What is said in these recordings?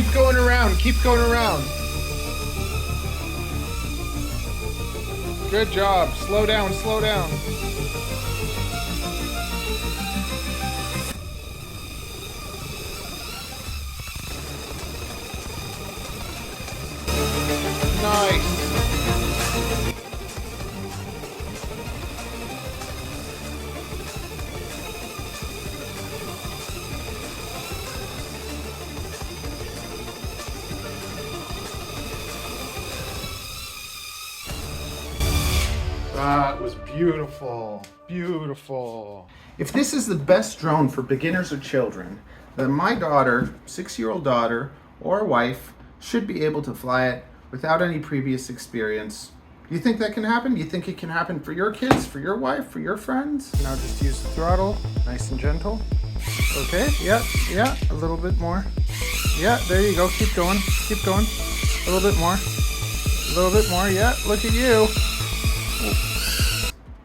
Keep going around, keep going around. Good job. Slow down, slow down. Nice. That was beautiful, beautiful. If this is the best drone for beginners or children, then my daughter, 6-year-old daughter or wife, should be able to fly it without any previous experience. Do you think that can happen? Do you think it can happen for your kids, for your wife, for your friends? Now just use the throttle, nice and gentle. Okay, yeah, a little bit more. Yeah, there you go, keep going, a little bit more, yeah, look at you.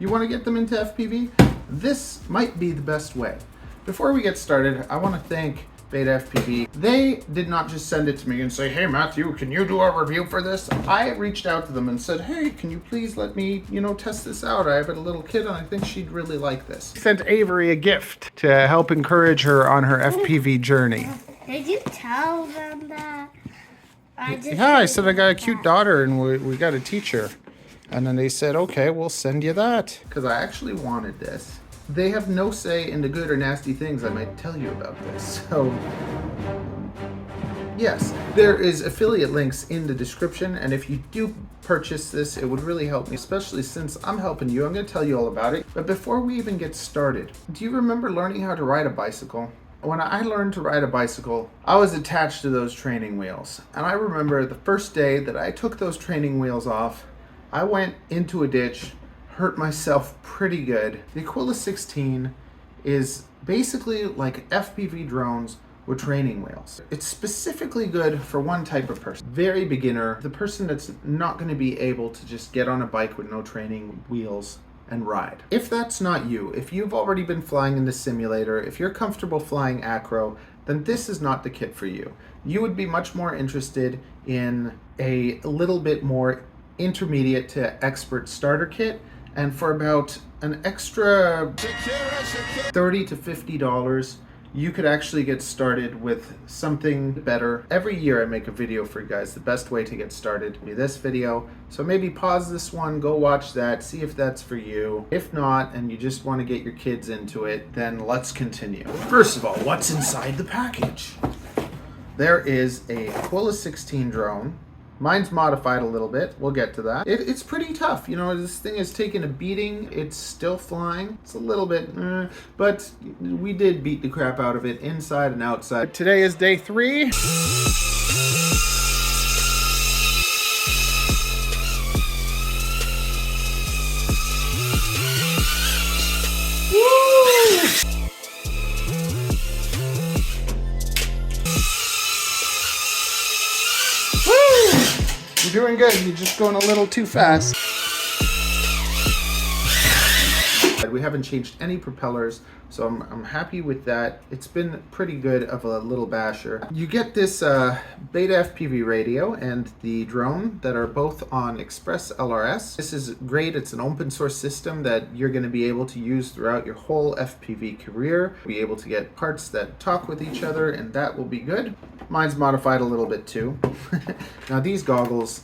You want to get them into FPV? This might be the best way. Before we get started, I want to thank BetaFPV. They did not just send it to me and say, hey Matthew, can you do a review for this? I reached out to them and said, hey, can you please let me, test this out? I have a little kid and I think she'd really like this. I sent Avery a gift to help encourage her on her FPV journey. Did you tell them that? I said I got a cute daughter and we got to teach her. And then they said, okay, we'll send you that. Because I actually wanted this. They have no say in the good or nasty things I might tell you about this. So, yes, there is affiliate links in the description. And if you do purchase this, it would really help me, especially since I'm helping you. I'm going to tell you all about it. But before we even get started, do you remember learning how to ride a bicycle? When I learned to ride a bicycle, I was attached to those training wheels. And I remember the first day that I took those training wheels off, I went into a ditch, hurt myself pretty good. The Aquila16 is basically like FPV drones with training wheels. It's specifically good for one type of person, very beginner, the person that's not going to be able to just get on a bike with no training wheels and ride. If that's not you, if you've already been flying in the simulator, if you're comfortable flying acro, then this is not the kit for you. You would be much more interested in a little bit more intermediate to expert starter kit, and for about an extra $30 to $50 you could actually get started with something better. Every year I make a video for you guys, the best way to get started would be this video, so maybe pause this one, go watch that, see if that's for you. If not, and you just want to get your kids into it, then let's continue. First of all, what's inside the package? There is a Aquila16 drone. Mine's modified a little bit. We'll get to that. It's pretty tough. This thing has taken a beating. It's still flying. It's a little bit, but we did beat the crap out of it inside and outside. Today is day 3. You're doing good. You're just going a little too fast. We haven't changed any propellers, so I'm happy with that. It's been pretty good of a little basher. You get this BetaFPV radio and the drone that are both on Express ELRS. This is great. It's an open source system that you're going to be able to use throughout your whole FPV career. Be able to get parts that talk with each other, and that will be good. Mine's modified a little bit too. Now these goggles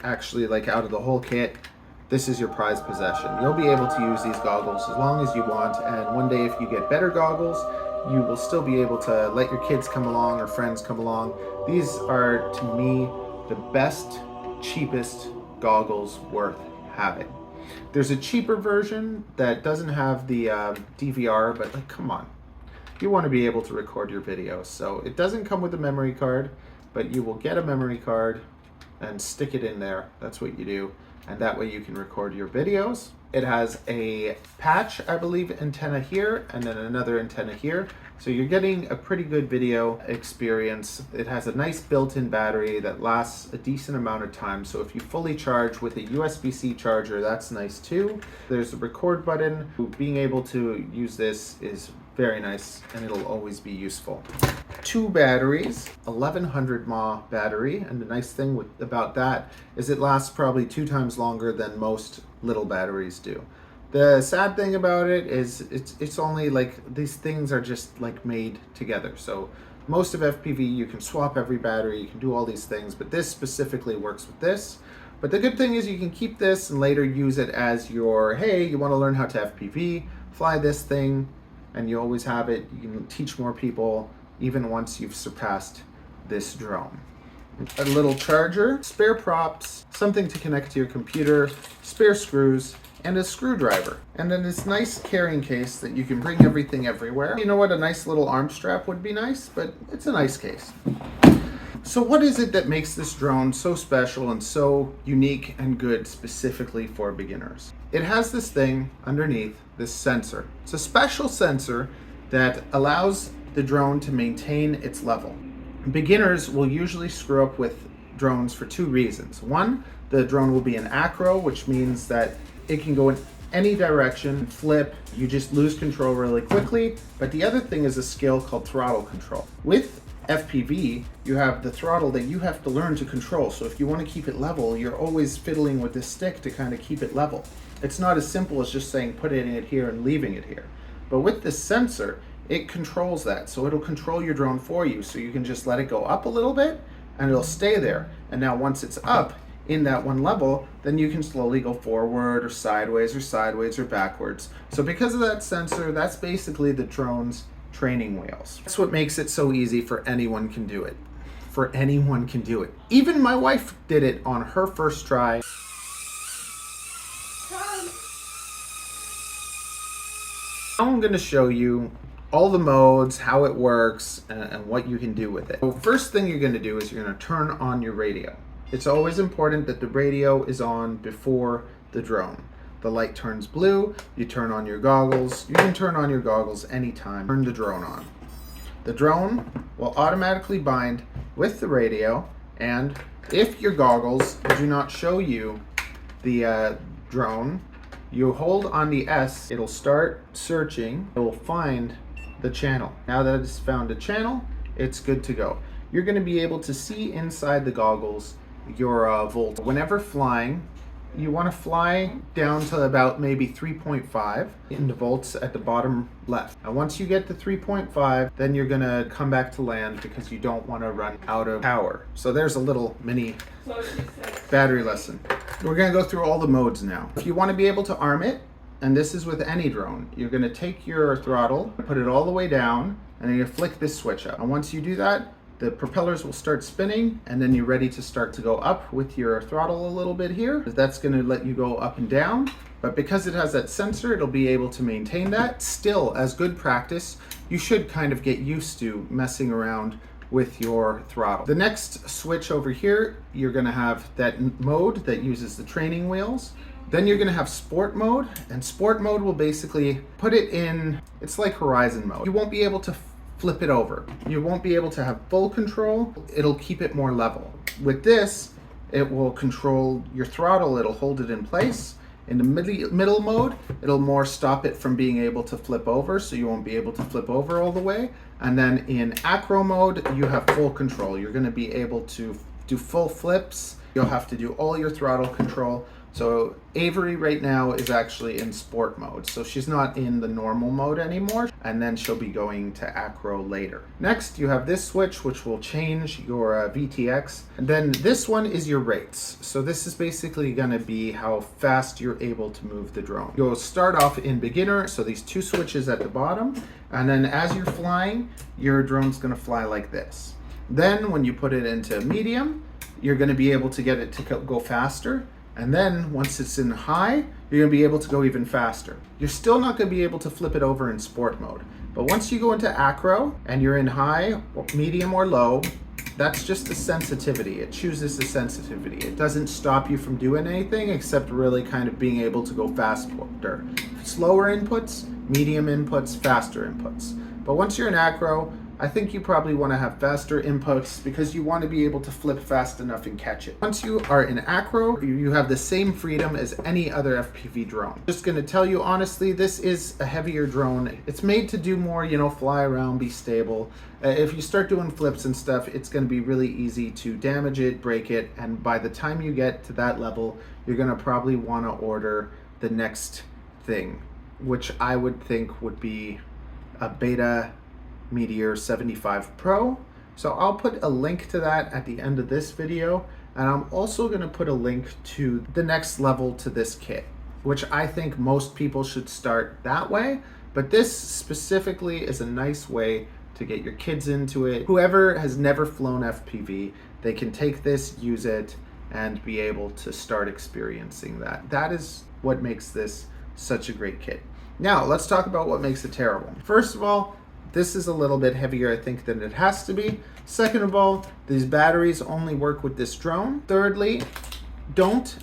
actually, like, out of the whole kit, this is your prized possession. You'll be able to use these goggles as long as you want, and one day if you get better goggles, you will still be able to let your kids come along or friends come along. These are, to me, the best, cheapest goggles worth having. There's a cheaper version that doesn't have the DVR, but like, come on. You want to be able to record your videos. So it doesn't come with a memory card, but you will get a memory card and stick it in there. That's what you do. And that way you can record your videos. It has a patch, I believe, antenna here, and then another antenna here. So you're getting a pretty good video experience. It has a nice built-in battery that lasts a decent amount of time. So if you fully charge with a USB-C charger, that's nice too. There's a record button. Being able to use this is very nice, and it'll always be useful. 2 batteries, 1100 mAh battery, and the nice thing about that is it lasts probably 2 times longer than most little batteries do. The sad thing about it is it's only like, these things are just like made together. So most of FPV, you can swap every battery, you can do all these things, but this specifically works with this. But the good thing is you can keep this and later use it as your, hey, you want to learn how to FPV, fly this thing, and you always have it. You can teach more people even once you've surpassed this drone. A little charger, spare props, something to connect to your computer, spare screws, and a screwdriver. And then this nice carrying case that you can bring everything everywhere. You know what, a nice little arm strap would be nice, but it's a nice case. So what is it that makes this drone so special and so unique and good specifically for beginners? It has this thing underneath, this sensor. It's a special sensor that allows the drone to maintain its level. Beginners will usually screw up with drones for 2 reasons. One, the drone will be an acro, which means that it can go in any direction, flip, you just lose control really quickly. But the other thing is a skill called throttle control. With FPV, you have the throttle that you have to learn to control. So if you want to keep it level, you're always fiddling with this stick to kind of keep it level. It's not as simple as just saying putting it here and leaving it here. But with this sensor, it controls that. So it'll control your drone for you. So you can just let it go up a little bit and it'll stay there. And now once it's up in that one level, then you can slowly go forward or sideways or backwards. So because of that sensor, that's basically the drone's training wheels. That's what makes it so easy for anyone can do it. For anyone can do it. Even my wife did it on her first try. Now I'm going to show you all the modes, how it works, and what you can do with it. So first thing you're going to do is you're going to turn on your radio. It's always important that the radio is on before the drone. The light turns blue, you turn on your goggles. You can turn on your goggles anytime. Turn the drone on. The drone will automatically bind with the radio, and if your goggles do not show you the drone, you hold on the S, it'll start searching, it will find the channel. Now that it's found a channel, it's good to go. You're going to be able to see inside the goggles your volt. Whenever flying, you want to fly down to about maybe 3.5 in the volts at the bottom left. Now once you get to 3.5, then you're going to come back to land because you don't want to run out of power. So there's a little mini battery lesson. We're going to go through all the modes now. If you want to be able to arm it, and this is with any drone, you're going to take your throttle, put it all the way down, and then you flick this switch up. And once you do that, the propellers will start spinning, and then you're ready to start to go up with your throttle a little bit here. That's going to let you go up and down, but because it has that sensor, it'll be able to maintain that. Still, as good practice, you should kind of get used to messing around with your throttle. The next switch over here, you're going to have that mode that uses the training wheels. Then you're going to have sport mode, and sport mode will basically put it in, it's like horizon mode. You won't be able to flip it over. You won't be able to have full control. It'll keep it more level. With this, it will control your throttle. It'll hold it in place. In the middle mode, it'll more stop it from being able to flip over, so you won't be able to flip over all the way. And then in acro mode, you have full control. You're going to be able to do full flips. You'll have to do all your throttle control. So Avery right now is actually in sport mode. So she's not in the normal mode anymore. And then she'll be going to acro later. Next, you have this switch, which will change your VTX. And then this one is your rates. So this is basically gonna be how fast you're able to move the drone. You'll start off in beginner. So these 2 switches at the bottom. And then as you're flying, your drone's gonna fly like this. Then when you put it into medium, you're gonna be able to get it to go faster. And then once it's in high, you're going to be able to go even faster. You're still not going to be able to flip it over in sport mode. But once you go into acro and you're in high, medium, or low, that's just the sensitivity. It chooses the sensitivity. It doesn't stop you from doing anything except really kind of being able to go faster. Slower inputs, medium inputs, faster inputs. But once you're in acro, I think you probably want to have faster inputs because you want to be able to flip fast enough and catch it. Once you are in acro, you have the same freedom as any other FPV drone. Just going to tell you honestly, this is a heavier drone. It's made to do more, fly around, be stable. If you start doing flips and stuff, it's going to be really easy to damage it, break it, and by the time you get to that level, you're going to probably want to order the next thing, which I would think would be a Beta Meteor 75 Pro. So I'll put a link to that at the end of this video, and I'm also going to put a link to the next level to this kit, which I think most people should start that way, but this specifically is a nice way to get your kids into it. Whoever has never flown FPV, they can take this, use it, and be able to start experiencing that. That is what makes this such a great kit. Now let's talk about what makes it terrible. First of all, this is a little bit heavier, I think, than it has to be. Second of all, these batteries only work with this drone. Thirdly, don't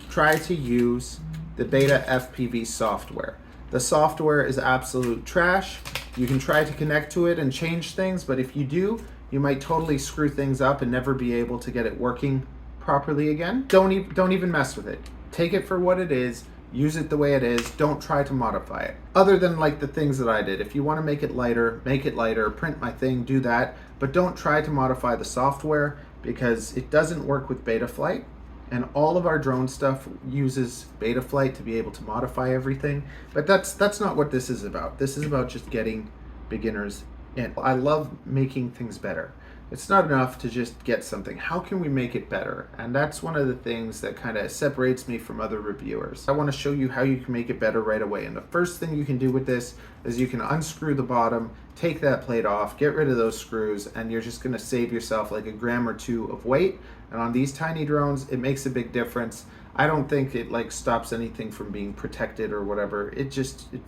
try to use the BetaFPV software. The software is absolute trash. You can try to connect to it and change things, but if you do, you might totally screw things up and never be able to get it working properly again. Don't even mess with it. Take it for what it is. Use it the way it is. Don't try to modify it. Other than like the things that I did. If you want to make it lighter, print my thing, do that. But don't try to modify the software because it doesn't work with Betaflight. And all of our drone stuff uses Betaflight to be able to modify everything. But that's not what this is about. This is about just getting beginners in. I love making things better. It's not enough to just get something. How can we make it better? And that's one of the things that kind of separates me from other reviewers. I want to show you how you can make it better right away. And the first thing you can do with this is you can unscrew the bottom, take that plate off, get rid of those screws, and you're just going to save yourself like a gram or two of weight. And on these tiny drones, it makes a big difference. I don't think it like stops anything from being protected or whatever. It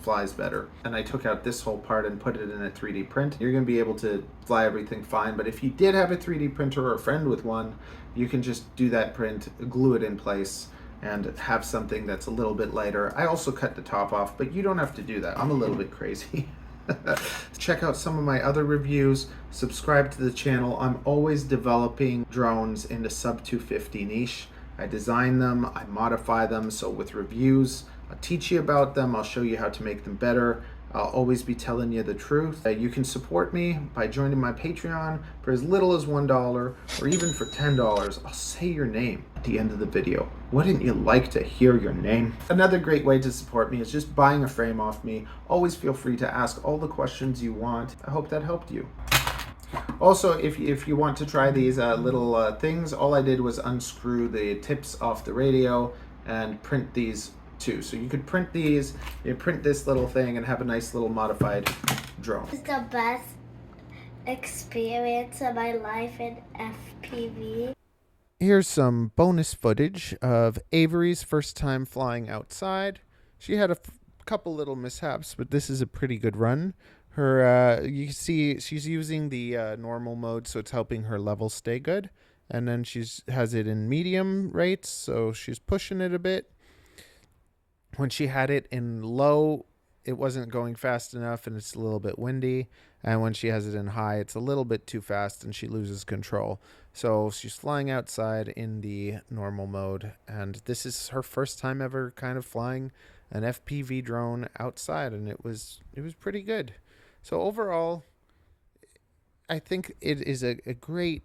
flies better. And I took out this whole part and put it in a 3D print. You're gonna be able to fly everything fine, but if you did have a 3D printer or a friend with one, you can just do that print, glue it in place, and have something that's a little bit lighter. I also cut the top off, but you don't have to do that. I'm a little bit crazy. Check out some of my other reviews, subscribe to the channel. I'm always developing drones in the sub 250 niche. I design them, I modify them, so with reviews, I'll teach you about them, I'll show you how to make them better. I'll always be telling you the truth. You can support me by joining my Patreon for as little as $1 or even for $10. I'll say your name at the end of the video. Wouldn't you like to hear your name? Another great way to support me is just buying a frame off me. Always feel free to ask all the questions you want. I hope that helped you. Also, if you want to try these little things, all I did was unscrew the tips off the radio and print these too. So you could print these, you print this little thing and have a nice little modified drone. It's the best experience of my life in FPV. Here's some bonus footage of Avery's first time flying outside. She had a couple little mishaps, but this is a pretty good run. Her, you can see she's using the normal mode, so it's helping her level stay good. And then has it in medium rates, so she's pushing it a bit. When she had it in low, it wasn't going fast enough, and it's a little bit windy. And when she has it in high, it's a little bit too fast, and she loses control. So she's flying outside in the normal mode, and this is her first time ever kind of flying an FPV drone outside, and it was pretty good. So overall, I think it is a great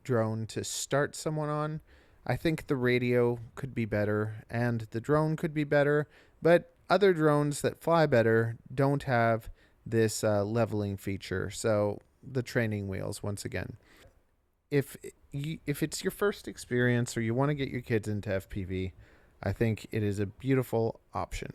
drone to start someone on. I think the radio could be better and the drone could be better, but other drones that fly better don't have this leveling feature. So the training wheels, once again. If it's your first experience or you want to get your kids into FPV, I think it is a beautiful option.